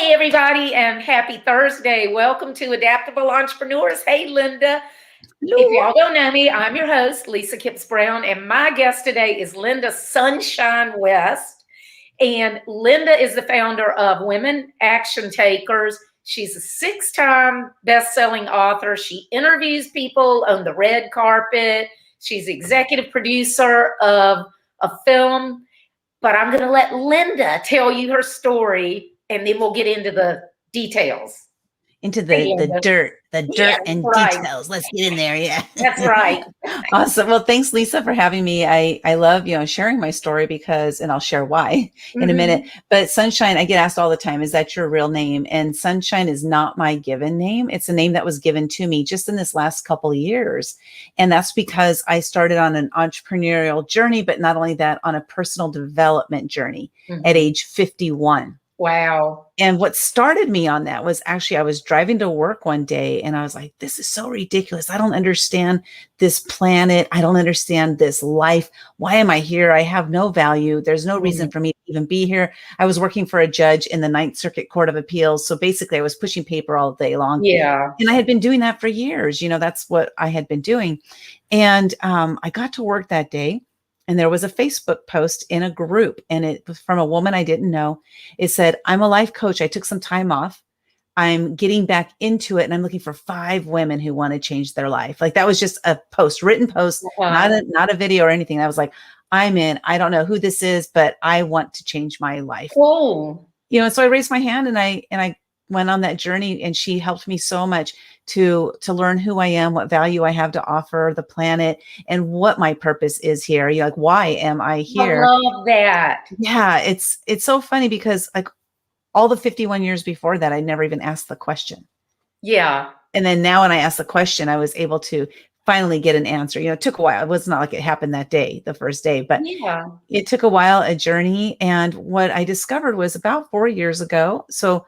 Hey, everybody, and happy Thursday. Welcome to Adaptable Entrepreneurs. Hey, Lynda. If Hello. y'all don't know me, I'm your host, Lisa Kipps-Brown, and my guest today is Lynda Sunshine West. And Lynda is the founder of Women Action Takers. She's a 6-time best-selling author. She interviews people on the red carpet. She's executive producer of a film. But I'm going to let Lynda tell you her story, and then we'll get into the details. Into Hey, the Lynda. dirt, Yeah, and right. details. Let's get in there. Yeah. That's right. Awesome. Well, thanks, Lisa, for having me. I love, sharing my story because, and I'll share why in a minute. But Sunshine, I get asked all the time, is that your real name? And Sunshine is not my given name. It's a name that was given to me just in this last couple of years. And that's because I started on an entrepreneurial journey, but not only that, on a personal development journey at age 51. Wow. And what started me on that was actually I was driving to work one day and I was like, this is so ridiculous. I don't understand this planet. I don't understand this life. Why am I here? I have no value. There's no reason for me to even be here. I was working for a judge in the Ninth Circuit Court of Appeals. So basically I was pushing paper all day long. Yeah. And I had been doing that for years. That's what I had been doing. And I got to work that day. And there was a Facebook post in a group, and it was from a woman I didn't know. It said, I'm a life coach. I took some time off. I'm getting back into it, and I'm looking for 5 women who want to change their life. Like, that was just a post, written post, not a video or anything. I was like, I'm in. I don't know who this is, but I want to change my life. Cool. So I raised my hand and I went on that journey, and she helped me so much to learn who I am, what value I have to offer the planet, and what my purpose is here. Like, why am I here? I love that. Yeah, it's so funny because like all the 51 years before that, I never even asked the question. Yeah. And then now when I asked the question, I was able to finally get an answer. It took a while. It was not like it happened that day, the first day, but it took a while, a journey. And what I discovered was about 4 years ago. So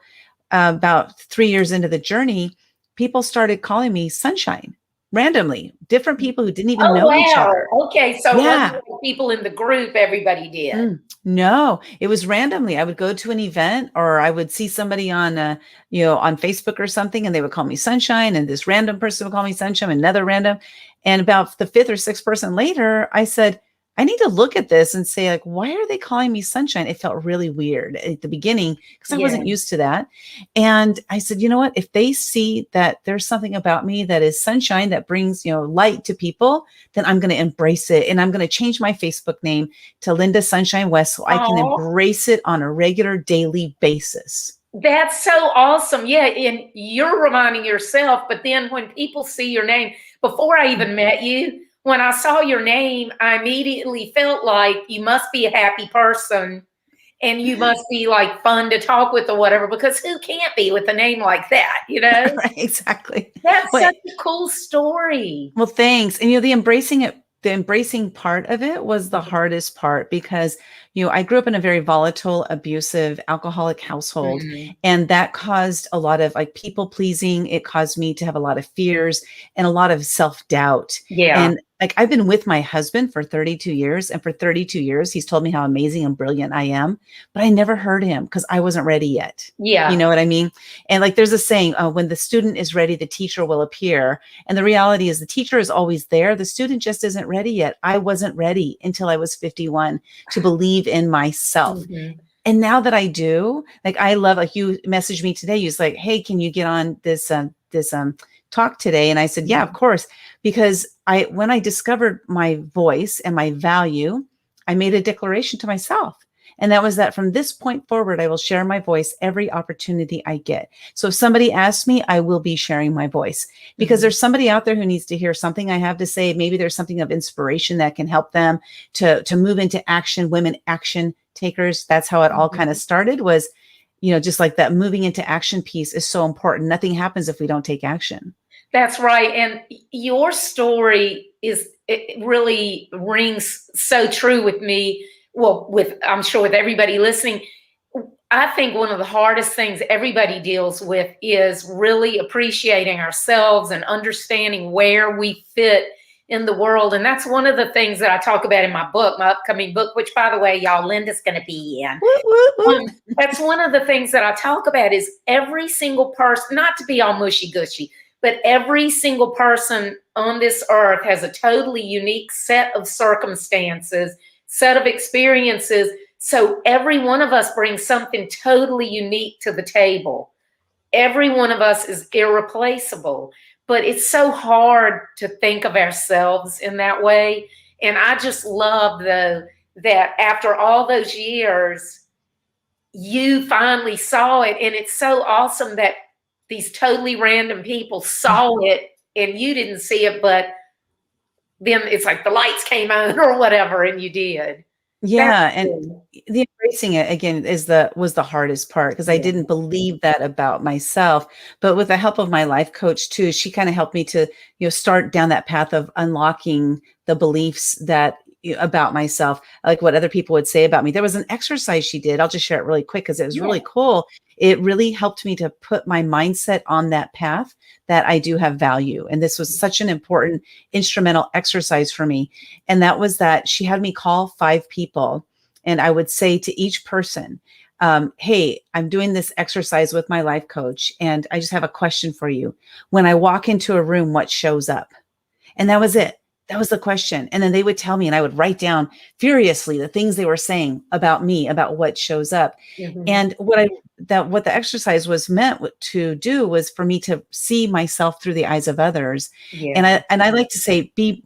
about 3 years into the journey, people started calling me Sunshine randomly. Different people who didn't even know each other. Okay, so yeah. People in the group, everybody did. No, it was randomly. I would go to an event, or I would see somebody on, on Facebook or something, and they would call me Sunshine, and this random person would call me Sunshine, another random. And about the 5th or 6th person later, I said, I need to look at this and say, like, why are they calling me Sunshine? It felt really weird at the beginning because I wasn't used to that. And I said, you know what? If they see that there's something about me that is sunshine, that brings, light to people, then I'm going to embrace it. And I'm going to change my Facebook name to Lynda Sunshine West so I can embrace it on a regular daily basis. That's so awesome. Yeah. And you're reminding yourself, but then when people see your name, before I even met you, when I saw your name, I immediately felt like you must be a happy person and you must be like fun to talk with or whatever, because who can't be with a name like that, Right, exactly. That's such a cool story. Well, thanks. And, the embracing part of it was the hardest part because, I grew up in a very volatile, abusive, alcoholic household. And that caused a lot of like people pleasing. It caused me to have a lot of fears and a lot of self-doubt. Yeah. And like, I've been with my husband for 32 years. And for 32 years, he's told me how amazing and brilliant I am. But I never heard him because I wasn't ready yet. Yeah. You know what I mean? And like, there's a saying, when the student is ready, the teacher will appear. And the reality is the teacher is always there. The student just isn't ready yet. I wasn't ready until I was 51 to believe in myself. And now that I do, like, I love, like, you messaged me today. You was like, hey, can you get on this talk today? And I said, yeah, of course. Because when I discovered my voice and my value, I made a declaration to myself. And that was that from this point forward, I will share my voice every opportunity I get. So if somebody asks me, I will be sharing my voice because there's somebody out there who needs to hear something I have to say. Maybe there's something of inspiration that can help them to move into action. Women action takers. That's how it all kind of started, was, just like that moving into action piece is so important. Nothing happens if we don't take action. That's right. And your story it really rings so true with me. Well, I'm sure with everybody listening. I think one of the hardest things everybody deals with is really appreciating ourselves and understanding where we fit in the world. And that's one of the things that I talk about in my book, my upcoming book, which, by the way, y'all, Lynda's going to be in. That's one of the things that I talk about is every single person, not to be all mushy gushy, but every single person on this earth has a totally unique set of circumstances, set of experiences. So every one of us brings something totally unique to the table. Every one of us is irreplaceable, but it's so hard to think of ourselves in that way. And I just love that after all those years, you finally saw it. And it's so awesome that these totally random people saw it and you didn't see it, but then it's like the lights came on or whatever, and you did. Yeah, That's and cool. the embracing it again was the hardest part because I Yeah. didn't believe that about myself. But with the help of my life coach too, she kind of helped me to, start down that path of unlocking the beliefs that about myself, like what other people would say about me. There was an exercise she did. I'll just share it really quick because it was Yeah. really cool. It really helped me to put my mindset on that path that I do have value. And this was such an important instrumental exercise for me. And that was that she had me call 5 people, and I would say to each person, hey, I'm doing this exercise with my life coach, and I just have a question for you. When I walk into a room, what shows up? And that was it. That was the question. And then they would tell me, and I would write down furiously the things they were saying about me, about what shows up. Mhm. And what the exercise was meant to do was for me to see myself through the eyes of others. And Yeah. I like to say, be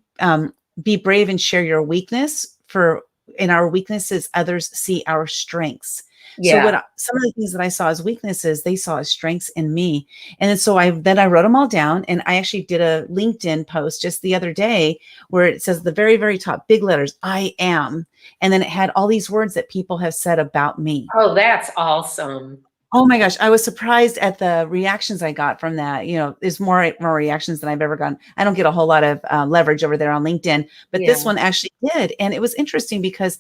brave and share your weakness, for in our weaknesses, others see our strengths. So Yeah. some of the things that I saw as weaknesses, they saw as strengths in me. And so I wrote them all down, and I actually did a LinkedIn post just the other day where it says the very, very top, big letters, I am. And then it had all these words that people have said about me. Oh, that's awesome. Oh my gosh, I was surprised at the reactions I got from that. There's more reactions than I've ever gotten. I don't get a whole lot of leverage over there on LinkedIn, but Yeah. this one actually did. And it was interesting because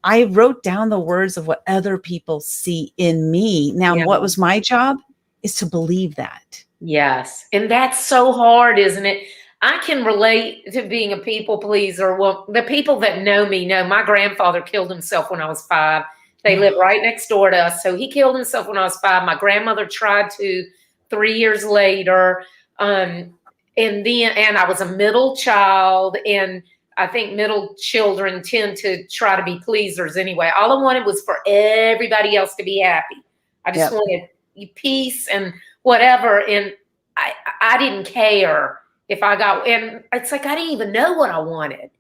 I wrote down the words of what other people see in me. Now, Yeah. what was my job is to believe that. Yes. And that's so hard, isn't it? I can relate to being a people pleaser. Well, the people that know me know my grandfather killed himself when I was 5. They live right next door to us. So he killed himself when I was 5. My grandmother tried to 3 years later. And I was a middle child. And I think middle children tend to try to be pleasers anyway. All I wanted was for everybody else to be happy. I just Yep. wanted peace and whatever. And I didn't care if I got, and it's like I didn't even know what I wanted,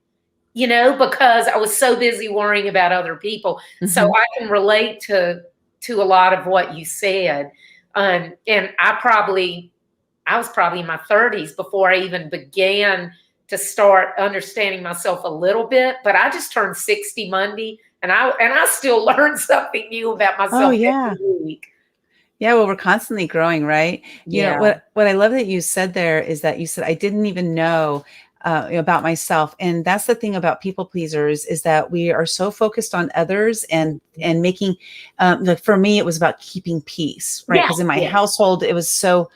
because I was so busy worrying about other people. So Mhm. I can relate to a lot of what you said. And I was probably in my 30s before I even began to start understanding myself a little bit. But I just turned 60 Monday, and I still learn something new about Oh, myself yeah. every week. Yeah, well, we're constantly growing, right? Yeah. What I love that you said there is that you said, I didn't even know about myself. And that's the thing about people pleasers, is that we are so focused on others and making, like for me, it was about keeping peace, right? Yeah. Because in my Yeah. household, there was so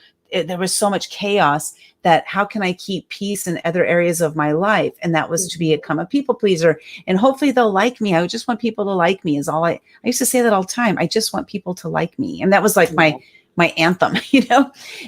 much chaos that how can I keep peace in other areas of my life? And that was to become a people pleaser. And hopefully they'll like me. I would just want people to like me is all I used to say that all the time. I just want people to like me. And that was like my anthem,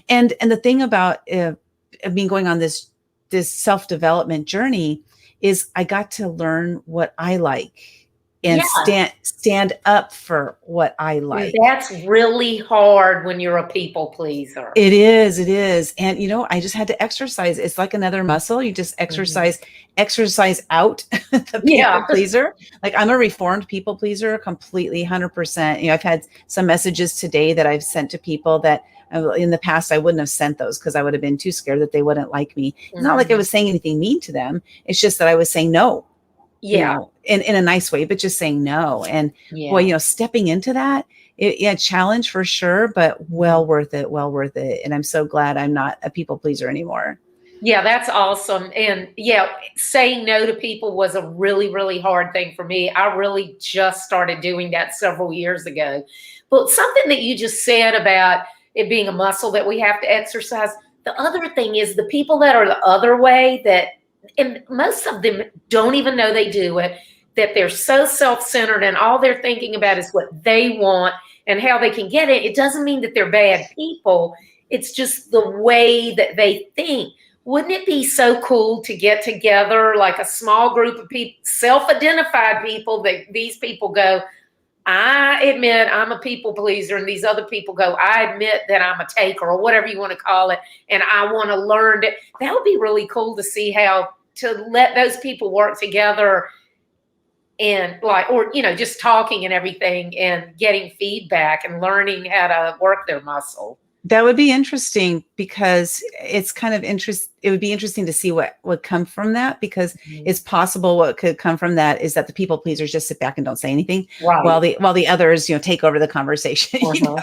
And the thing about me going on this self-development journey is I got to learn what I like and Yeah. stand up for what I And like. that's really hard when you're a people pleaser. It is, it is. And I just had to exercise. It's like another muscle. You just Mhm. exercise out the Yeah. people pleaser. Like I'm a reformed people pleaser, completely 100%. I've had some messages today that I've sent to people that in the past I wouldn't have sent those because I would have been too scared that they wouldn't like me. It's not like I Mhm. was saying anything mean to them. It's just that I was saying no, Yeah. in a nice way, but just saying no. And boy, Yeah. stepping into that, challenge for sure, but well worth it, well worth it. And I'm so glad I'm not a people pleaser anymore. Yeah, that's awesome. And yeah, saying no to people was a really, really hard thing for me. I really just started doing that several years ago. But something that you just said about it being a muscle that we have to exercise. The other thing is the people that are the other way, and most of them don't even know they do it. that they're so self-centered and all they're thinking about is what they want and how they can get it. It doesn't mean that they're bad people. It's just the way that they think. Wouldn't it be so cool to get together like a small group of people, self-identified people, that these people go, I admit I'm a people pleaser, and these other people go, I admit that I'm a taker, or whatever you want to call it, and I want to learn it. That would be really cool to see how to let those people work together and like, or, you know, just talking and everything and getting feedback and learning how to work their muscle. That would be interesting, because it's kind of it would be interesting to see what would come from that, because it's possible what could come from that is that the people pleasers just sit back and don't say anything, right, while the others, you know, take over the conversation. You know?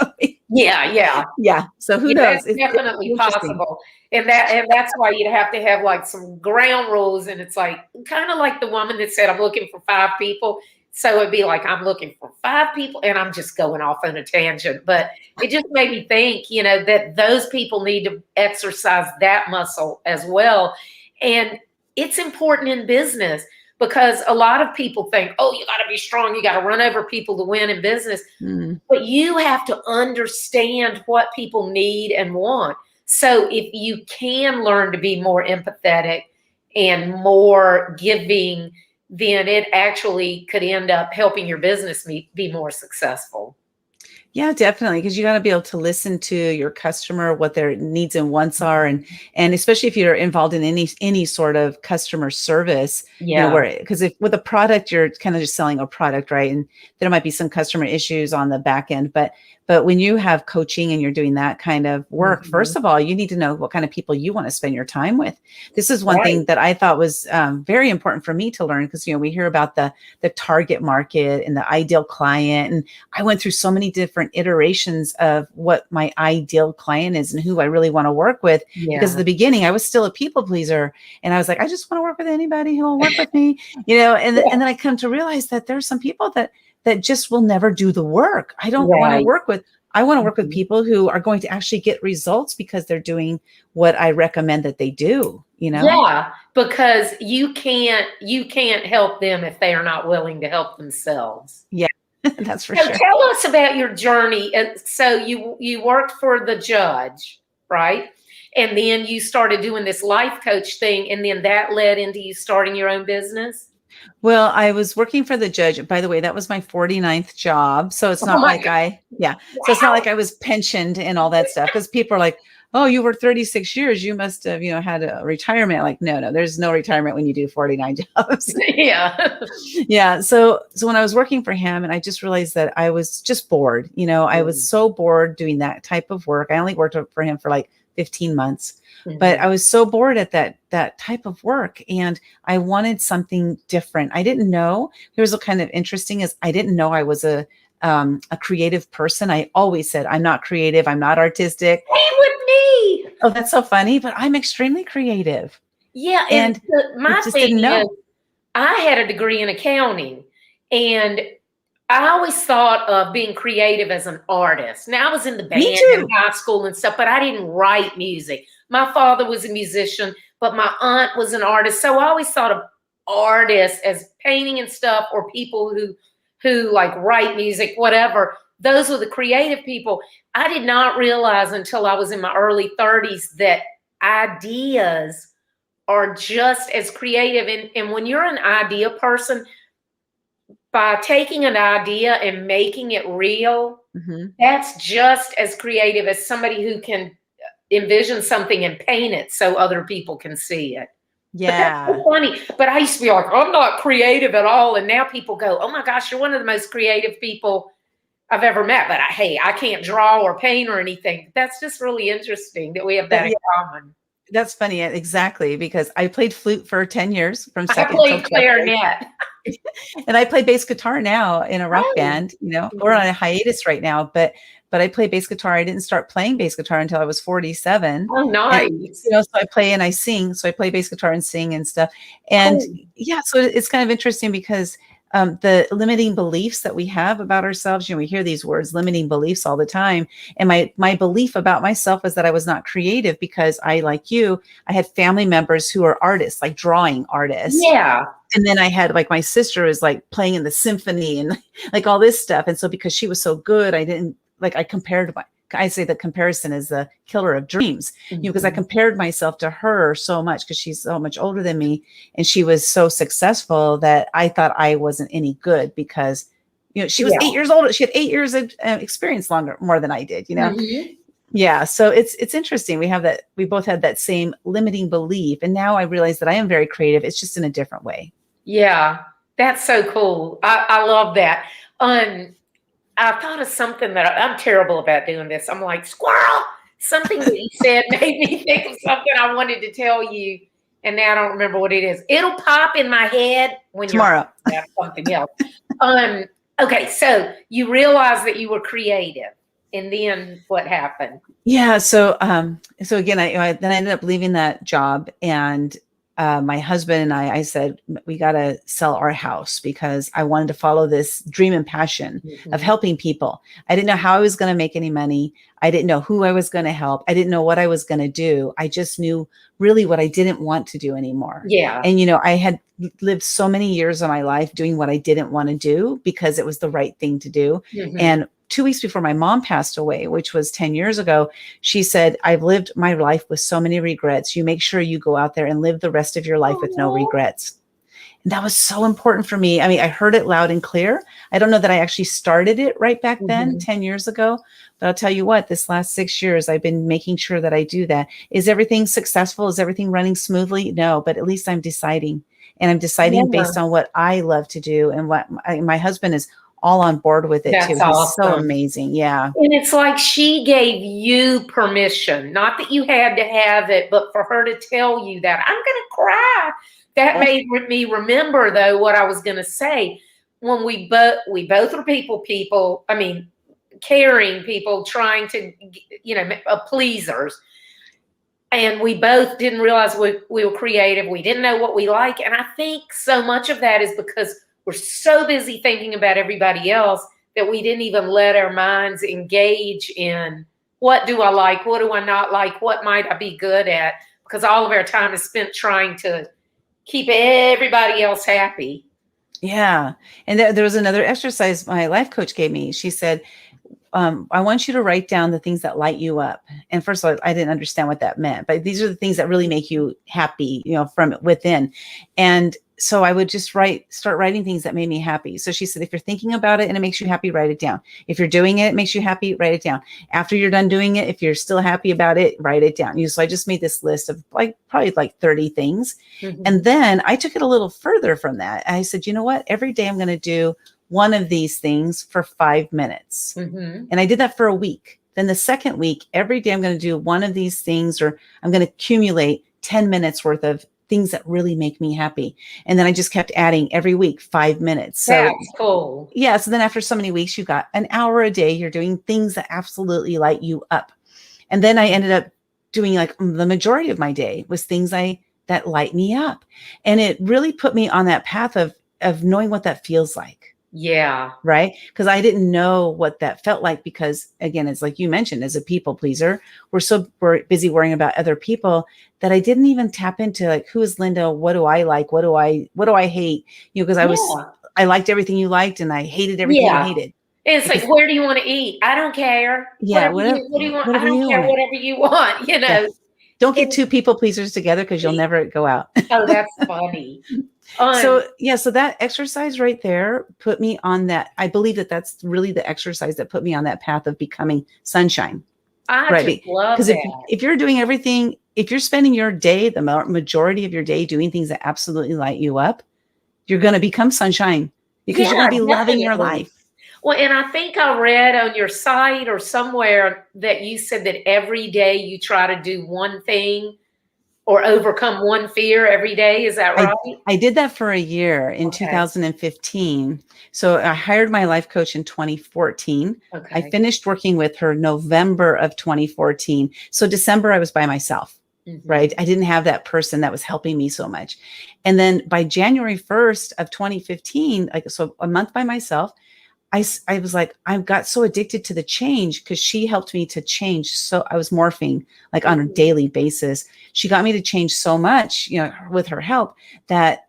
Yeah. So who knows? That's definitely possible. And that's why you'd have to have like some ground rules. And it's like kind of like the woman that said, I'm looking for 5 people. So it'd be like, I'm looking for 5 people, and I'm just going off on a tangent. But it just made me think, you know, that those people need to exercise that muscle as well. And it's important in business, because a lot of people think, oh, you got to be strong, you got to run over people to win in business. But you have to understand what people need and want. So if you can learn to be more empathetic and more giving, then it actually could end up helping your business be more successful. Yeah, definitely. Because you got to be able to listen to your customer, what their needs and wants are. And especially if you're involved in any sort of customer service, you know, because if with a product, you're kind of just selling a product, right? And there might be some customer issues on the back end, but when you have coaching and you're doing that kind of work, first of all, you need to know what kind of people you want to spend your time with. This is one thing that I thought was very important for me to learn, because, you know, we hear about the target market and the ideal client. And I went through so many different iterations of what my ideal client is and who I really want to work with. Because at the beginning, I was still a people pleaser. And I was like, I just want to work with anybody who will work with me, you know, and then I come to realize that there's some people that just will never do the work. I don't want to work with. I want to work with people who are going to actually get results because they're doing what I recommend that they do, you know? Yeah, because you can't help them if they are not willing to help themselves. Yeah, that's for sure. Tell us about your journey. So you worked for the judge, right? And then you started doing this life coach thing, and then that led into you starting your own business? Well, I was working for the judge. By the way, that was my 49th job. So it's not like so it's not like I was pensioned and all that stuff, because people are like, oh, you worked 36 years. You must have, you know, had a retirement. Like, no, there's no retirement when you do 49 jobs. Yeah. So when I was working for him, and I just realized that I was just bored, you know, I was so bored doing that type of work. I only worked for him for like 15 months. But I was so bored at that type of work, and I wanted something different. I didn't know. Here's what kind of interesting is, I didn't know I was a creative person. I always said, I'm not creative. I'm not artistic. Same with me. Oh, that's so funny. But I'm extremely creative. Yeah. And my thing is, I had a degree in accounting, and I always thought of being creative as an artist. Now, I was in the band in high school and stuff, but I didn't write music. My father was a musician, but my aunt was an artist. So I always thought of artists as painting and stuff, or people who like write music, whatever. Those were the creative people. I did not realize until I was in my early 30s that ideas are just as creative. And when you're an idea person, by taking an idea and making it real, that's just as creative as somebody who can envision something and paint it so other people can see it. Yeah. But that's so funny. But I used to be like, I'm not creative at all. And now people go, oh my gosh, you're one of the most creative people I've ever met. But I can't draw or paint or anything. That's just really interesting that we have that in common. That's funny. Exactly. Because I played flute for 10 years from second. I played clarinet. And I play bass guitar now in a rock band. You know, we're on a hiatus right now, but I play bass guitar. I didn't start playing bass guitar until I was 47. Oh, nice. And, you know, so I play and I sing. So I play bass guitar and sing and stuff. And so it's kind of interesting because the limiting beliefs that we have about ourselves. We hear these words, limiting beliefs, all the time. And my belief about myself was that I was not creative because like you, I had family members who are artists, like drawing artists. Yeah. And then I had like my sister was like playing in the symphony and like all this stuff. And so because she was so good, I say that comparison is the killer of dreams, because I compared myself to her so much because she's so much older than me. And she was so successful that I thought I wasn't any good because, she was 8 years old. She had 8 years of experience more than I did, Yeah. So it's interesting. We both had that same limiting belief. And now I realize that I am very creative. It's just in a different way. Yeah. That's so cool. I love that. I thought of something that I'm terrible about doing this. I'm like, squirrel, something that you said made me think of something I wanted to tell you. And now I don't remember what it is. It'll pop in my head when tomorrow. You're about something else. Okay. So you realized that you were creative, and then what happened? Yeah. So again, I ended up leaving that job, and my husband and I said, we got to sell our house because I wanted to follow this dream and passion of helping people. I didn't know how I was going to make any money. I didn't know who I was going to help. I didn't know what I was going to do. I just knew really what I didn't want to do anymore. Yeah. And, I had lived so many years of my life doing what I didn't want to do because it was the right thing to do. And 2 weeks before my mom passed away, which was 10 years ago, she said, I've lived my life with so many regrets. You make sure you go out there and live the rest of your life with no regrets. And that was so important for me. I mean, I heard it loud and clear. I don't know that I actually started it right back then, 10 years ago, but I'll tell you what, this last 6 years, I've been making sure that I do that. Is everything successful? Is everything running smoothly? No, but at least I'm deciding, and I'm deciding based on what I love to do. And what my husband is all on board with it. That's too. awesome. He's so amazing. Yeah. And it's like she gave you permission, not that you had to have it, but for her to tell you that. I'm going to cry. That made me remember, though, what I was going to say. When we both are people, I mean, caring people, trying to, pleasers. And we both didn't realize we were creative. We didn't know what we like. And I think so much of that is because we're so busy thinking about everybody else that we didn't even let our minds engage in what do I like? What do I not like? What might I be good at? Because all of our time is spent trying to keep everybody else happy. Yeah. And there was another exercise my life coach gave me. She said, I want you to write down the things that light you up. And first of all, I didn't understand what that meant, but these are the things that really make you happy, from within. And so I would just start writing things that made me happy. So she said, if you're thinking about it and it makes you happy, write it down. If you're doing it, it makes you happy, write it down. After you're done doing it, if you're still happy about it, write it down. So I just made this list of probably 30 things. And then I took it a little further from that. I said, you know what? Every day I'm going to do one of these things for 5 minutes. And I did that for a week. Then the second week, every day I'm going to do one of these things, or I'm going to accumulate 10 minutes worth of things that really make me happy. And then I just kept adding every week 5 minutes. So that's cool. Yeah. So then after so many weeks, you've got an hour a day. You're doing things that absolutely light you up. And then I ended up doing the majority of my day was things that light me up. And it really put me on that path of knowing what that feels like. Yeah. Right. Because I didn't know what that felt like, because again, it's like you mentioned, as a people pleaser, we're busy worrying about other people that I didn't even tap into, who is Lynda? What do I like? What do I hate? Because I liked everything you liked and I hated everything you hated. It's like, where do you want to eat? I don't care. Yeah. What do you want? I don't care. Whatever you want, Yeah. Don't get two people pleasers together because you'll never go out. Oh, that's funny. So that exercise right there put me on that. I believe that that's really the exercise that put me on that path of becoming sunshine. I just love that. Because if you're doing everything, if you're spending your day, the majority of your day doing things that absolutely light you up, you're going to become sunshine because you're going to be loving your life. Well, and I think I read on your site or somewhere that you said that every day you try to do one thing or overcome one fear every day. Is that right? I did that for a year in 2015. So I hired my life coach in 2014. I finished working with her November of 2014. So December, I was by myself. right? I didn't have that person that was helping me so much. And then by January 1st of 2015, like, so a month by myself, I was like, I got so addicted to the change because she helped me to change. So I was morphing like on a daily basis. She got me to change so much, you know, with her help that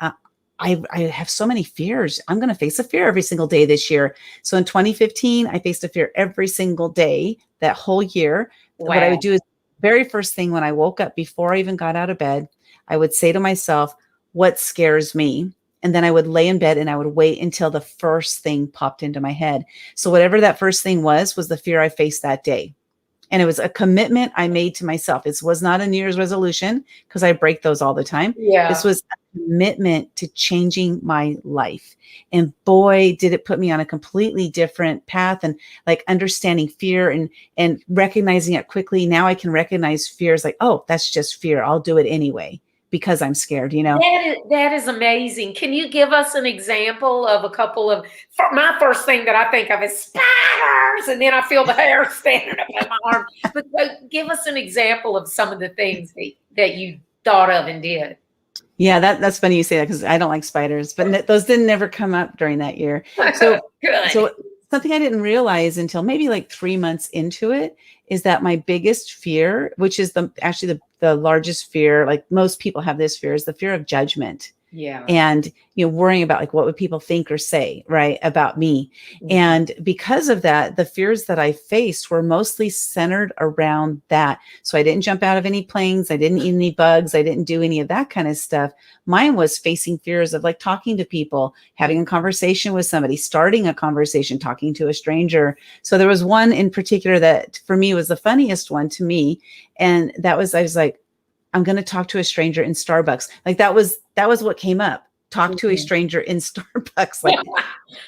I have so many fears. I'm going to face a fear every single day this year. So in 2015, I faced a fear every single day that whole year. Wow. What I would do is very first thing when I woke up, before I even got out of bed, I would say to myself, what scares me? And then I would lay in bed and I would wait until the first thing popped into my head. So whatever that first thing was the fear I faced that day. And it was a commitment I made to myself. It was not a New Year's resolution because I break those all the time. Yeah. This was a commitment to changing my life. And boy, did it put me on a completely different path, and like understanding fear and recognizing it quickly. Now I can recognize fears like, oh, that's just fear. I'll do it anyway because I'm scared, you know? That is amazing. Can you give us an example of a couple of, my first thing that I think of is spiders, and then I feel the hair standing up on my arm. But give us an example of some of the things that you thought of and did. Yeah, that's funny you say that because I don't like spiders, but those didn't never come up during that year. So, Good. So something I didn't realize until maybe like 3 months into it is that my biggest fear, which is actually the largest fear, like most people have this fear, is the fear of judgment. Yeah. And, you know, worrying about like, what would people think or say, right, about me? And because of that, the fears that I faced were mostly centered around that. So I didn't jump out of any planes. I didn't eat any bugs. I didn't do any of that kind of stuff. Mine was facing fears of like talking to people, having a conversation with somebody, starting a conversation, talking to a stranger. So there was one in particular that for me was the funniest one to me. And that was, I was like, I'm going to talk to a stranger in Starbucks. Like that was what came up. Talk to a stranger in Starbucks. Like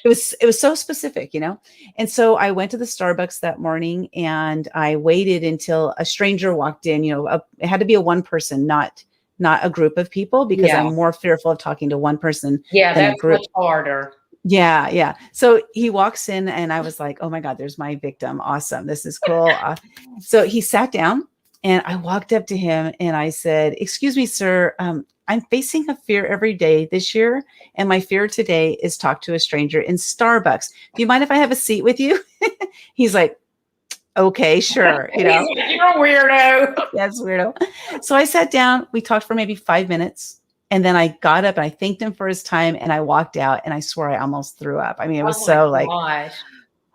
it was so specific, you know? And so I went to the Starbucks that morning and I waited until a stranger walked in, you know, it had to be a one person, not a group of people, because I'm more fearful of talking to one person than that's a group. much harder. Yeah. So he walks in and I was like, oh my God, there's my victim. Awesome. This is cool. So he sat down. And I walked up to him and I said, excuse me, sir, I'm facing a fear every day this year. And my fear today is talk to a stranger in Starbucks. Do you mind if I have a seat with you? He's like, okay, sure. You know, You're a weirdo. That's weirdo. So I sat down, we talked for maybe 5 minutes. And then I got up and I thanked him for his time and I walked out and I swear I almost threw up. I mean, it was like, oh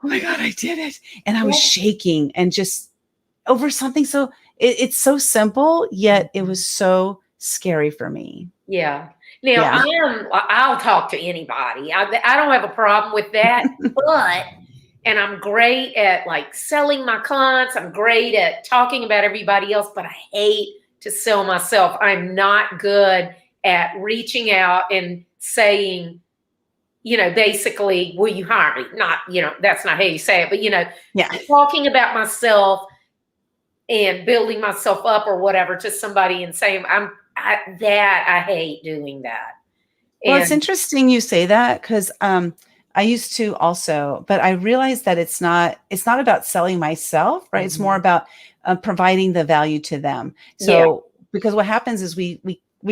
my God, I did it. And I was shaking and just over something. So it's so simple, yet it was so scary for me. Yeah. Now I'll talk to anybody. I don't have a problem with that, and I'm great at like selling my clients. I'm great at talking about everybody else, but I hate to sell myself. I'm not good at reaching out and saying, you know, basically, will you hire me? Not, you know, that's not how you say it, but, you know, talking about myself and building myself up or whatever to somebody and saying, I hate doing that. Well, it's interesting you say that because I used to also, but I realized that it's not about selling myself, right? It's more about providing the value to them. So because what happens is we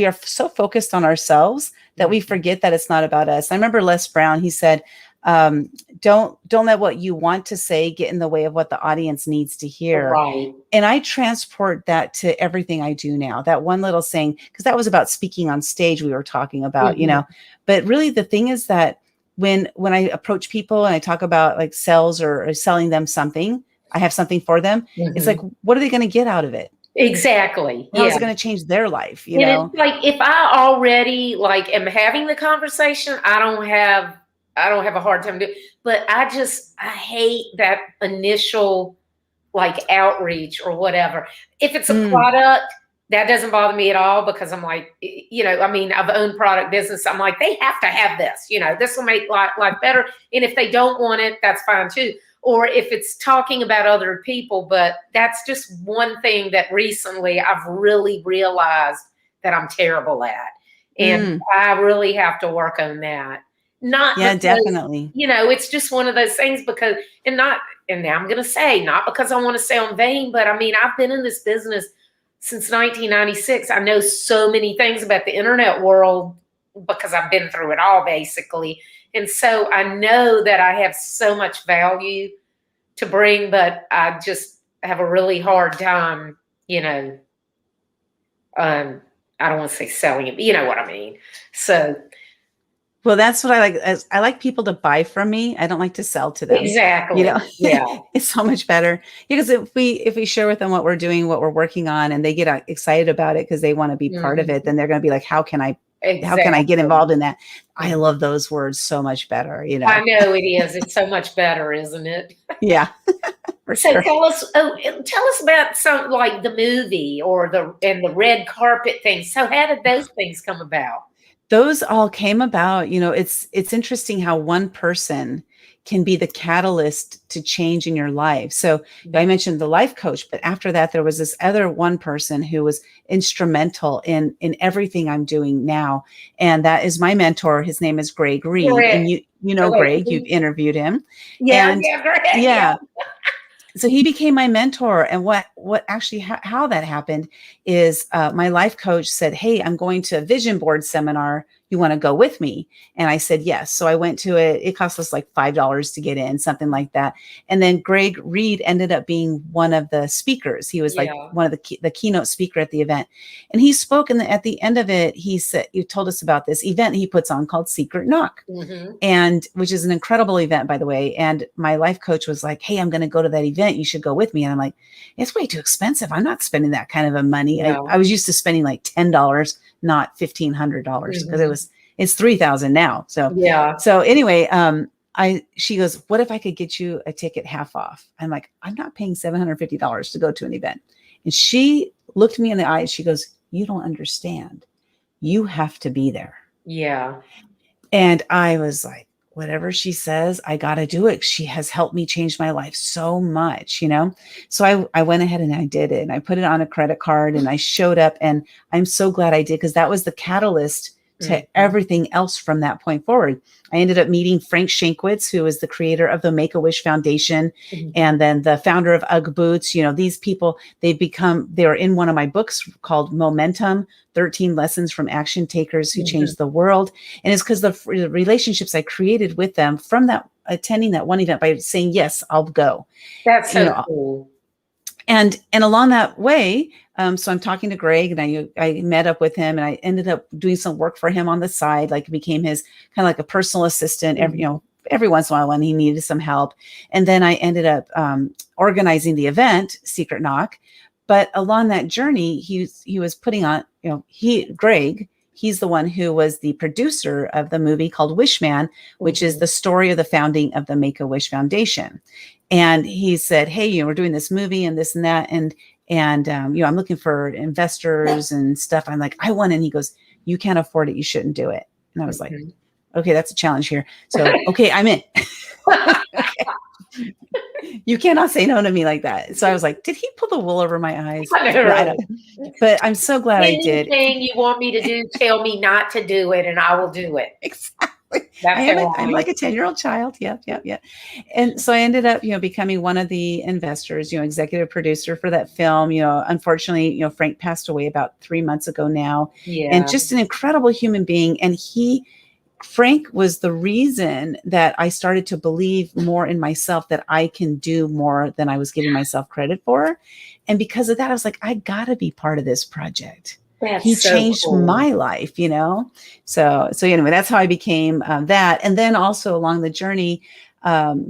are so focused on ourselves that we forget that it's not about us. I remember Les Brown, he said, don't let what you want to say get in the way of what the audience needs to hear. Right. And I transport that to everything I do now. That one little saying, because that was about speaking on stage we were talking about, you know, but really the thing is that when I approach people and I talk about like sales or selling them something, I have something for them. It's like, what are they going to get out of it? Exactly. How is it going to change their life? You and know, it's like if I already like am having the conversation, I don't have a hard time doing it. But I hate that initial like outreach or whatever. If it's a product, that doesn't bother me at all because I'm like, you know, I mean, I've owned product business. I'm like, they have to have this, you know, this will make life better. And if they don't want it, that's fine too. Or if it's talking about other people, but that's just one thing that recently I've really realized that I'm terrible at. And I really have to work on that. Definitely. You know, it's just one of those things because, and now I'm going to say, not because I want to sound vain, but I mean, I've been in this business since 1996. I know so many things about the internet world because I've been through it all, basically. And so I know that I have so much value to bring, but I just have a really hard time, I don't want to say selling it, but you know what I mean. So well, that's what I like. I like people to buy from me. I don't like to sell to them. exactly. Yeah. It's so much better because if we share with them what we're doing, what we're working on, and they get excited about it because they want to be part of it, then they're going to be like, how can I get involved in that? I love those words so much better. I know it is. It's so much better, isn't it? Yeah. So sure. Tell us about some, like the movie or the red carpet thing. So how did those things come about? Those all came about, it's interesting how one person can be the catalyst to change in your life. So I mentioned the life coach, but after that, there was this other one person who was instrumental in everything I'm doing now. And that is my mentor. His name is Greg Reed. Correct. And you know, Greg, you've interviewed him. Yeah. Greg, yeah. So he became my mentor. And what actually, how that happened is my life coach said, hey, I'm going to a vision board seminar. You want to go with me? And I said, yes. So I went to it. It cost us like $5 to get in, something like that. And then Greg Reed ended up being one of the speakers. He was like one of the keynote speaker at the event. And he spoke, and at the end of it, he told us about this event he puts on called Secret Knock, and which is an incredible event, by the way. And my life coach was like, hey, I'm going to go to that event. You should go with me. And I'm like, it's way too expensive. I'm not spending that kind of a money. No. I was used to spending like $10, not $1,500, because it's $3,000 now. So yeah. So anyway, she goes, what if I could get you a ticket half off? I'm like, I'm not paying $750 to go to an event. And she looked me in the eyes. She goes, you don't understand. You have to be there. Yeah. And I was like, whatever she says, I got to do it. She has helped me change my life so much, So I went ahead and I did it, and I put it on a credit card, and I showed up, and I'm so glad I did, because that was the catalyst to everything else from that point forward. I ended up meeting Frank Shankwitz, who is the creator of the Make-A-Wish Foundation, and then the founder of UGG Boots. These people, they were in one of my books called Momentum, 13 Lessons from Action Takers Who Changed the World. And it's because the relationships I created with them from that, attending that one event, by saying, yes, I'll go. That's so cool. And along that way, so I'm talking to Greg, and I met up with him, and I ended up doing some work for him on the side, like became his kind of like a personal assistant every once in a while when he needed some help. And then I ended up organizing the event, Secret Knock. But along that journey, he was putting on, Greg, he's the one who was the producer of the movie called Wishman, which is the story of the founding of the Make-A-Wish Foundation. And he said, hey, we're doing this movie and this and that. And I'm looking for investors and stuff. I'm like, I want it. And he goes, you can't afford it. You shouldn't do it. And I was like, okay, that's a challenge here. So, okay, I'm in. You cannot say no to me like that. So I was like, did he pull the wool over my eyes? I don't know. But I'm so glad I did. Anything you want me to do, tell me not to do it, and I will do it. Exactly. I'm like a 10-year-old child. Yeah. And so I ended up, becoming one of the investors, executive producer for that film. Unfortunately, Frank passed away about 3 months ago now. Yeah. And just an incredible human being. And Frank was the reason that I started to believe more in myself, that I can do more than I was giving myself credit for. And because of that, I was like, I gotta be part of this project. He changed my life, So anyway, that's how I became that. And then also along the journey,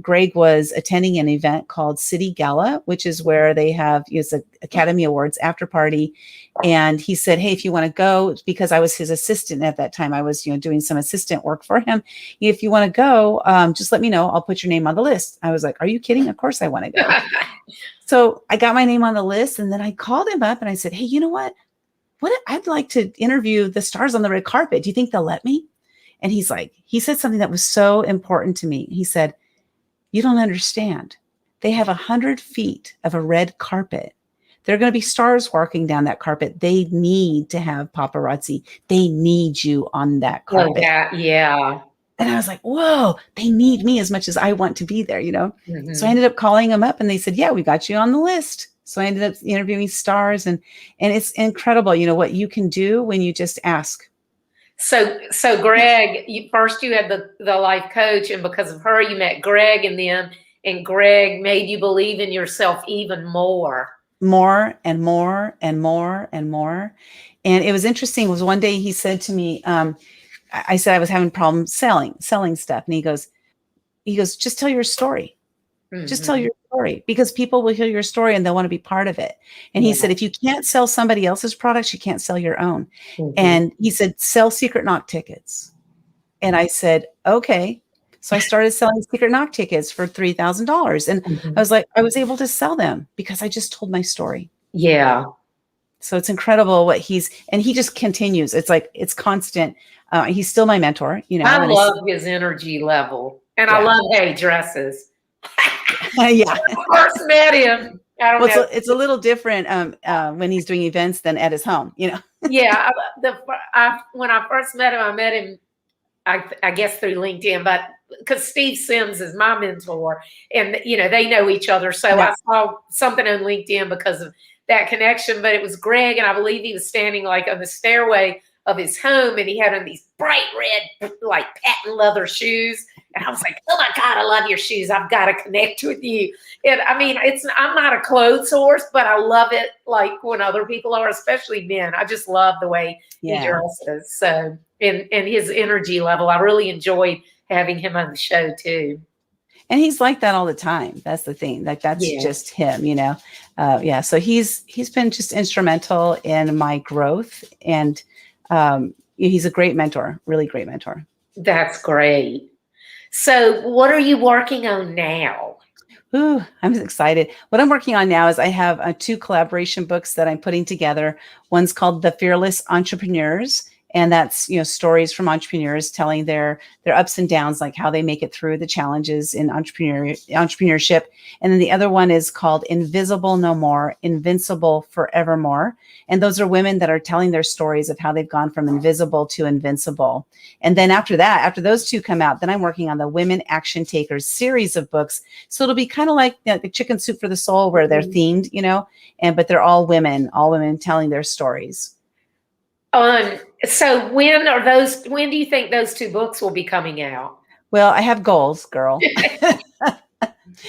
Greg was attending an event called City Gala, which is where they have an Academy Awards after party. And he said, hey, if you want to go, because I was his assistant at that time, I was, doing some assistant work for him. If you want to go, just let me know. I'll put your name on the list. I was like, are you kidding? Of course I want to go. So I got my name on the list, and then I called him up and I said, hey, you know what? I'd like to interview the stars on the red carpet. Do you think they'll let me? And he said something that was so important to me. He said, you don't understand. They have 100 feet of a red carpet. There are going to be stars walking down that carpet. They need to have paparazzi. They need you on that carpet. Yeah. And I was like, whoa, they need me as much as I want to be there, So I ended up calling them up, and they said, yeah, we got you on the list. So I ended up interviewing stars, and it's incredible, what you can do when you just ask. So Greg, first you had the life coach, and because of her, you met Greg, and Greg made you believe in yourself even more. More and more and more and more. And it was interesting, was one day he said to me, I said I was having problems selling stuff. And he goes, just tell your story. Just tell your story, because people will hear your story and they'll want to be part of it. And he said, if you can't sell somebody else's products, you can't sell your own. And he said, sell secret knock tickets. And I said, okay. So I started selling secret knock tickets for $3,000. And I was like, I was able to sell them because I just told my story. Yeah. So it's incredible what he just continues. It's like, it's constant. He's still my mentor, I love his energy level. And I love how he dresses. Yeah. When I first met him, I don't know. It's a little different when he's doing events than at his home, Yeah. When I first met him, I guess through LinkedIn, but because Steve Sims is my mentor, and they know each other. So I saw something on LinkedIn because of that connection. But it was Greg, and I believe he was standing like on the stairway of his home, and he had on these bright red, like patent leather shoes. And I was like, oh my God, I love your shoes. I've got to connect with you. And I mean, I'm not a clothes horse, but I love it like when other people are, especially men. I just love the way he dresses. So, and his energy level, I really enjoyed having him on the show too. And he's like that all the time. That's the thing. Like that's just him, So he's been just instrumental in my growth, and he's a great mentor, really great mentor. That's great. So what are you working on now? Ooh, I'm excited. What I'm working on now is I have 2 collaboration books that I'm putting together. One's called The Fearless Entrepreneurs. And that's, stories from entrepreneurs telling their ups and downs, like how they make it through the challenges in entrepreneurship. And then the other one is called Invisible No More, Invincible Forevermore. And those are women that are telling their stories of how they've gone from invisible to invincible. And then after those 2 come out, then I'm working on the Women Action Takers series of books. So it'll be kind of like the Chicken Soup for the Soul, where they're themed, but they're all women telling their stories. So when do you think those 2 books will be coming out? Well, I have goals, girl.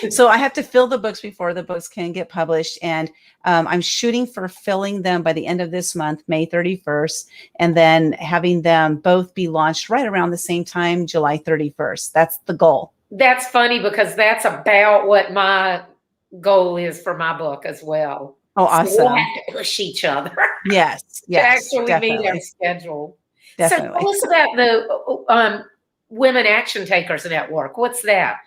So I have to fill the books before the books can get published. And I'm shooting for filling them by the end of this month, May 31st, and then having them both be launched right around the same time, July 31st. That's the goal. That's funny because that's about what my goal is for my book as well. Oh, awesome. So we'll have to push each other. Yes. To actually meet our schedule. Definitely. So tell us about the Women Action Takers Network. What's that?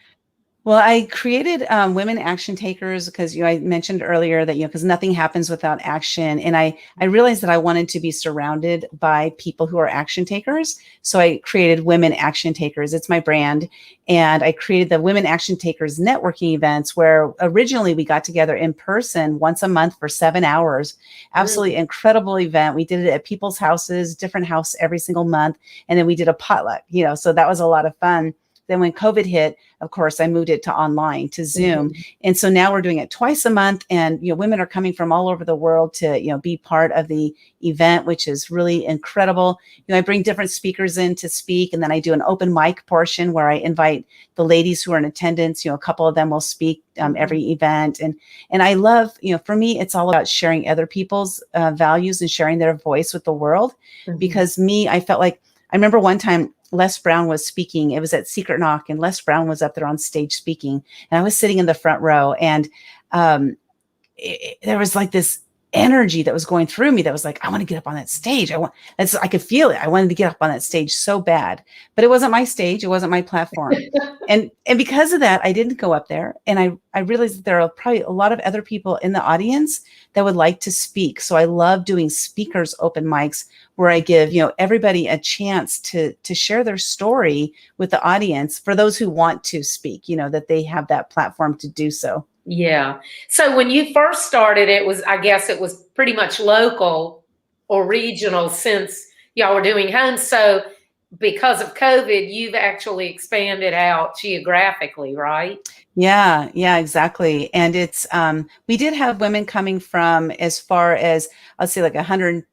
Well, I created Women Action Takers because I mentioned earlier that because nothing happens without action, and I realized that I wanted to be surrounded by people who are action takers. So I created Women Action Takers. It's my brand, and I created the Women Action Takers networking events, where originally we got together in person once a month for 7 hours. Absolutely incredible event. We did it at people's houses, different house every single month, and then we did a potluck. So that was a lot of fun. Then when COVID hit, of course, I moved it to online, to Zoom. And so now we're doing it twice a month. And, women are coming from all over the world to, be part of the event, which is really incredible. I bring different speakers in to speak. And then I do an open mic portion where I invite the ladies who are in attendance. A couple of them will speak every event. And I love, for me, it's all about sharing other people's values and sharing their voice with the world. Because I felt like, I remember one time, Les Brown was speaking. It was at Secret Knock, and Les Brown was up there on stage speaking, and I was sitting in the front row, and there was like this energy that was going through me that was like, I want to get up on that stage. I could feel it. I wanted to get up on that stage so bad, but it wasn't my stage. It wasn't my platform. and because of that, I didn't go up there. And I realized that there are probably a lot of other people in the audience that would like to speak. So I love doing speakers open mics where I give, everybody a chance to share their story with the audience for those who want to speak, that they have that platform to do so. Yeah. So when you first started, I guess it was pretty much local or regional, since y'all were doing homes. So because of COVID, you've actually expanded out geographically, right? Yeah, yeah, exactly. And it's we did have women coming from as far as, I'll say, like 100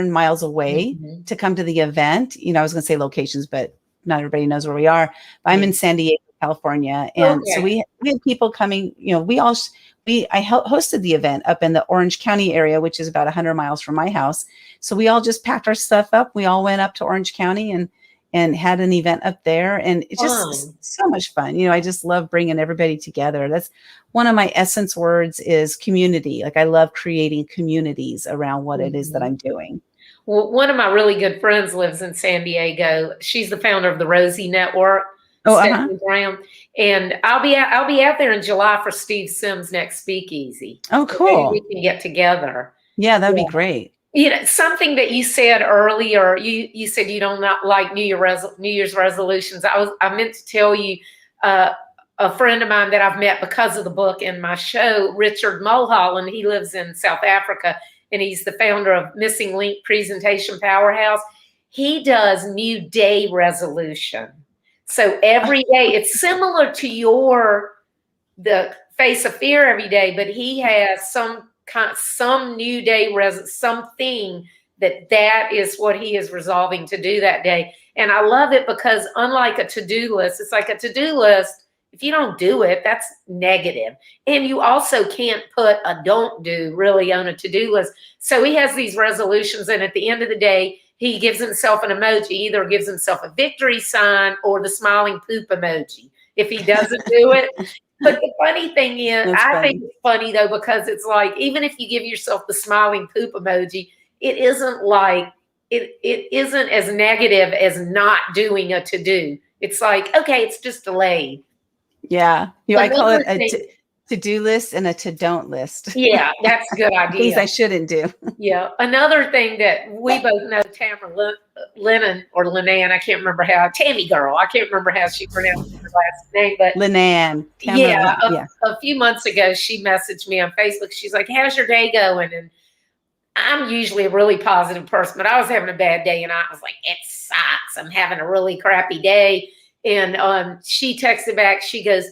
miles away Mhm. to come to the event. I was going to say locations, but not everybody knows where we are. I'm Yeah. in San Diego, California, and so Okay. we had people coming. I hosted the event up in the Orange County area, which is about 100 miles from my house. So we all just packed our stuff up. We all went up to Orange County and had an event up there, and it's just Fun. so much fun. I just love bringing everybody together. That's one of my essence words, is community. Like, I love creating communities around what it is that Mhm. I'm doing. Well, one of my really good friends lives in San Diego. She's the founder of the Rosie Network, Oh, uh-huh. Stephanie Brown. And I'll be out there in July for Steve Sims' next speakeasy. Oh, So maybe we cool. can get together. Yeah, that'd be Yeah. great. Something that you said earlier, you said you don't not like New Year's resolutions. I meant to tell you, uh, a friend of mine that I've met because of the book and my show, Richard Mulholland, he lives in South Africa, and he's the founder of Missing Link Presentation Powerhouse. He does New Day resolution. So every day, it's similar to the face of fear every day, but he has some new day something that is what he is resolving to do that day. And I love it because, unlike a to-do list, it's like a to-do list, if you don't do it, that's negative. And you also can't put a don't do really on a to-do list. So he has these resolutions, and at the end of the day, he gives himself an emoji, either gives himself a victory sign or the smiling poop emoji if he doesn't do it. But the funny thing is, That's I think funny. it's funny though, because it's like, even if you give yourself the smiling poop emoji, it isn't like it isn't as negative as not doing a to-do. It's like, okay, it's just delayed. Yeah. I call it Another a thing, to-do list and a to-don't list. yeah, that's a good Things idea. I shouldn't do. Yeah. Another thing that we both know, Tamara Lennon or Linan, I can't remember how, Tammy girl, I can't remember how she pronounced her last name, but Linan, Tamara, yeah, yeah. a few months ago, she messaged me on Facebook. She's like, how's your day going? And I'm usually a really positive person, but I was having a bad day, and I was like, it sucks. I'm having a really crappy day. And she texted back. She goes,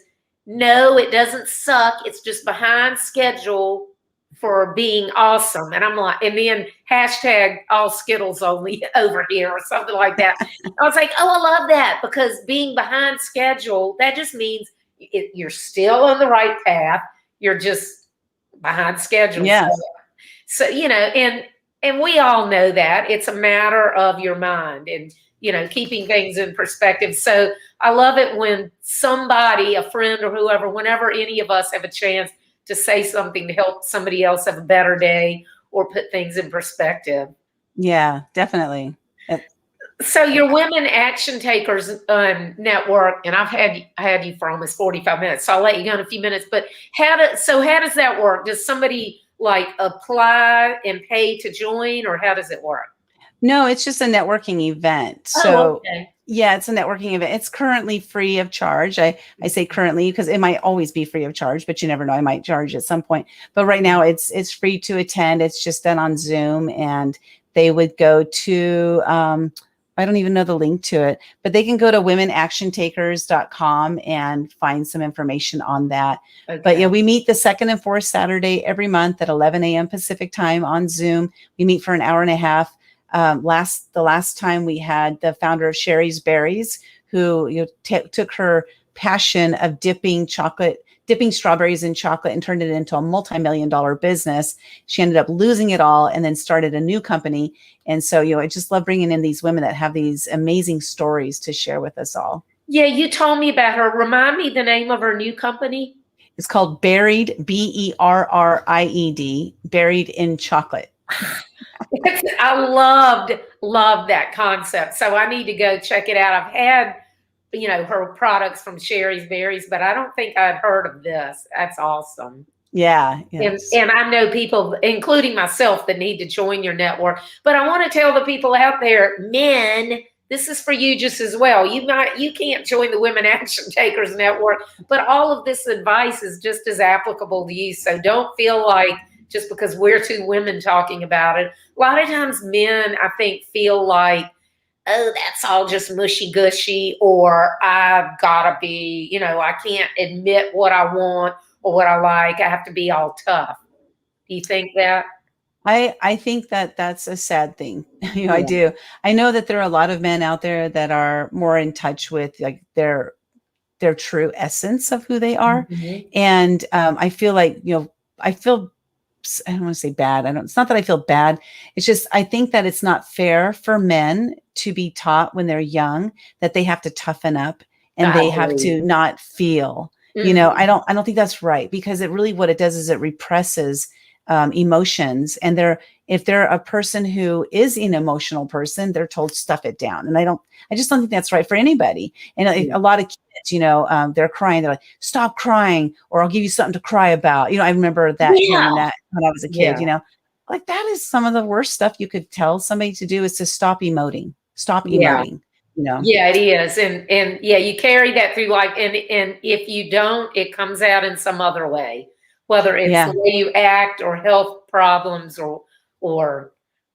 no, it doesn't suck. It's just behind schedule for being awesome. And I'm like, and then hashtag all Skittles only over here or something like that. I was like, oh, I love that, because being behind schedule, that just means you're still on the right path. You're just behind schedule. Yeah. So, and we all know that it's a matter of your mind and, keeping things in perspective. So I love it when somebody, a friend or whoever, whenever any of us have a chance to say something to help somebody else have a better day or put things in perspective. Yeah, definitely. So your Women Action Takers network, and I had you for almost 45 minutes, so I'll let you go in a few minutes. But how does that work? Does somebody like apply and pay to join, or how does it work? No, it's just a networking event. Oh, So okay. yeah, it's a networking event. It's currently free of charge. I say currently because it might always be free of charge, but you never know. I might charge at some point. But right now it's free to attend. It's just done on Zoom, and they would go to I don't even know the link to it, but they can go to womenactiontakers.com and find some information on that. Okay. But yeah, we meet the second and fourth Saturday every month at 11 a.m. Pacific time on Zoom. We meet for an hour and a half. The last time we had the founder of Sherry's Berries, who took her passion of dipping strawberries in chocolate and turned it into a multi-million-dollar business. She ended up losing it all and then started a new company. And so, I just love bringing in these women that have these amazing stories to share with us all. Yeah, you told me about her. Remind me the name of her new company. It's called Buried, Berried, Buried in Chocolate. I loved that concept. So I need to go check it out. I've had, her products from Sherry's Berries, but I don't think I'd heard of this. That's awesome. Yeah. And I know people, including myself, that need to join your network. But I want to tell the people out there, men, this is for you just as well. You can't join the Women Action Takers Network, but all of this advice is just as applicable to you. So don't feel like just because we're two women talking about it. A lot of times men, I think, feel like oh, that's all just mushy gushy, or I've got to be, I can't admit what I want or what I like. I have to be all tough. Do you think that? I think that that's a sad thing. I Yeah. do. I know that there are a lot of men out there that are more in touch with like their true essence of who they are. Mhm. And I feel like, I feel, I don't want to say bad. It's not that I feel bad. It's just, I think that it's not fair for men to be taught when they're young that they have to toughen up and I they have agree. to not feel, Mhm. I don't think that's right, because it really, what it does is it represses emotions. And if they're a person who is an emotional person, they're told stuff it down. And I just don't think that's right for anybody. And Yeah. a lot of kids, they're crying. They're like, stop crying, or I'll give you something to cry about. I remember that, hearing Yeah. that when I was a kid, Yeah. like that is some of the worst stuff you could tell somebody to do, is to stop emoting, stop Yeah. emoting, Yeah, it is. And yeah, you carry that through life. And if you don't, it comes out in some other way, whether it's the Yeah. way you act or health problems or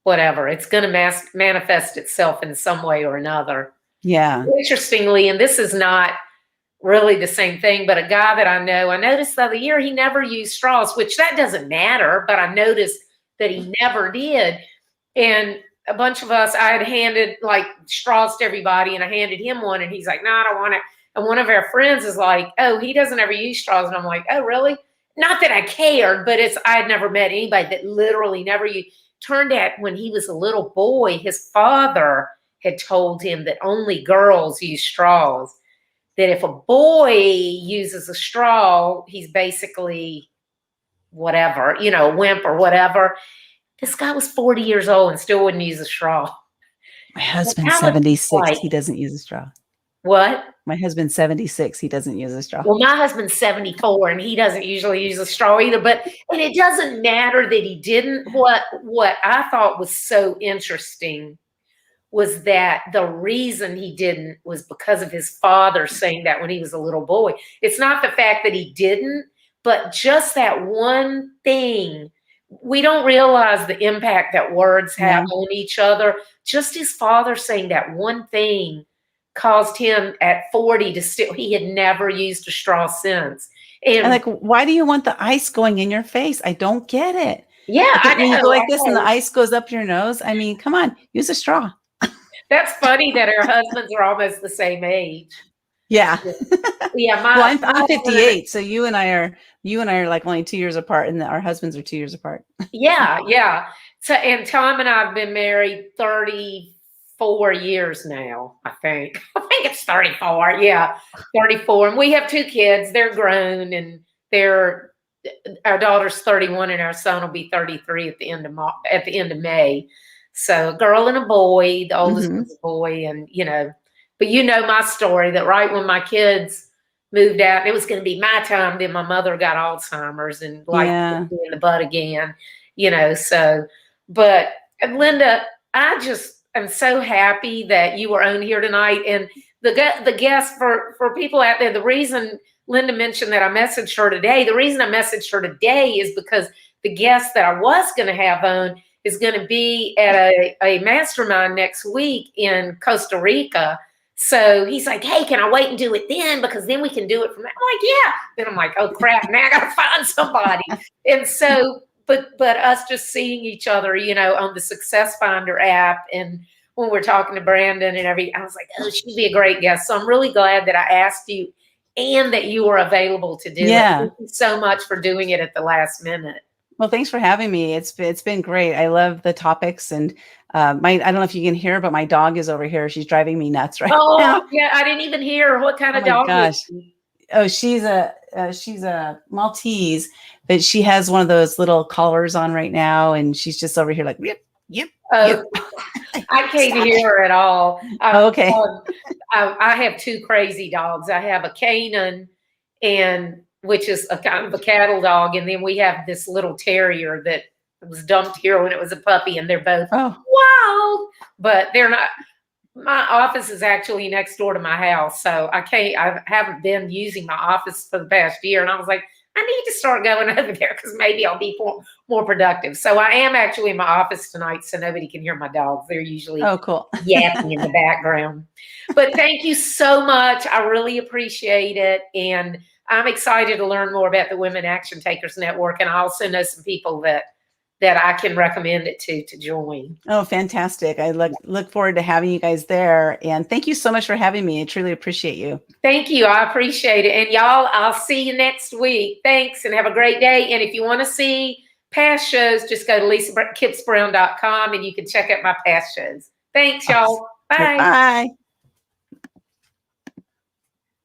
whatever. It's going to manifest itself in some way or another. Yeah. Interestingly, and this is not really the same thing, but a guy that I know, I noticed the other year he never used straws, which that doesn't matter, but I noticed that he never did. And a bunch of us, I had handed like straws to everybody, and I handed him one, and he's like, "No, I don't want it." And one of our friends is like, "Oh, he doesn't ever use straws," and I'm like, "Oh, really?" Not that I cared, but I had never met anybody that literally never used. Turned out when he was a little boy, his father had told him that only girls use straws. That if a boy uses a straw, he's basically whatever, a wimp or whatever. This guy was 40 years old and still wouldn't use a straw. My Like, husband's how was 76. like, He doesn't use a straw. what? My husband's 76. He doesn't use a straw. Well, my husband's 74 and he doesn't usually use a straw either, and it doesn't matter that he didn't. What I thought was so interesting was that the reason he didn't was because of his father saying that when he was a little boy. It's not the fact that he didn't, but just that one thing. We don't realize the impact that words have Yeah. on each other. Just his father saying that one thing caused him at 40 to still, he had never used a straw since. And And like, why do you want the ice going in your face? I don't get it. yeah, Like I when you go know. like I this and the know. ice goes up your nose. I mean, come on, use a straw. That's funny that our husbands are almost the same age. Yeah. Yeah, Well, my I'm husband and 58, so you and I are like only 2 years apart, and our husbands are 2 years apart. yeah, yeah. So, and Tom and I have been married 34 years now, I think. I think it's 34. Yeah, 34. And we have two kids. They're grown, and they're our daughter's 31 and our son will be 33 at the end of May. So, a girl and a boy. The oldest Hmm. was a boy, and but my story that right when my kids moved out, it was going to be my time. Then my mother got Alzheimer's and life Yeah. kicked me in the butt again. So, but Lynda, I just am so happy that you were on here tonight. And the guest for people out there, the reason Lynda mentioned that I messaged her today, the reason I messaged her today is because the guest that I was going to have on is going to be at a mastermind next week in Costa Rica. So he's like, "Hey, can I wait and do it then? Because then we can do it from there." I'm like, "Yeah." Then I'm like, "Oh crap, now I gotta find somebody." And so, but us just seeing each other, on the Success Finder app, and when we're talking to Brandon and everything, I was like, "Oh, she'd be a great guest." So I'm really glad that I asked you and that you were available to do it. Yeah. Thank you so much for doing it at the last minute. Well, thanks for having me. It's been great. I love the topics, and I don't know if you can hear, but my dog is over here. She's driving me nuts right Oh, now. yeah, I didn't even hear what kind Oh of my dog is gosh. she? Oh, she's a Maltese, but she has one of those little collars on right now, and she's just over here like, yep, yep, yep. Oh, I can't Stop it. hear her at all. Oh, okay. I have two crazy dogs. I have a Canaan, and which is a kind of a cattle dog, and then we have this little terrier that was dumped here when it was a puppy, and they're both Oh, wild, but they're not. My office is actually next door to my house, so I haven't been using my office for the past year, and I was like, I need to start going over there because maybe I'll be more productive. So I am actually in my office tonight, so nobody can hear my dogs. They're usually Oh, cool. yapping in the background. But thank you so much. I really appreciate it. And I'm excited to learn more about the Women Action Takers Network. And I also know some people that I can recommend it to join. Oh, fantastic. I look forward to having you guys there. And thank you so much for having me. I truly appreciate you. Thank you. I appreciate it. And y'all, I'll see you next week. Thanks and have a great day. And if you want to see past shows, just go to Kipps-Brown.com and you can check out my past shows. Thanks, y'all. Bye. Bye.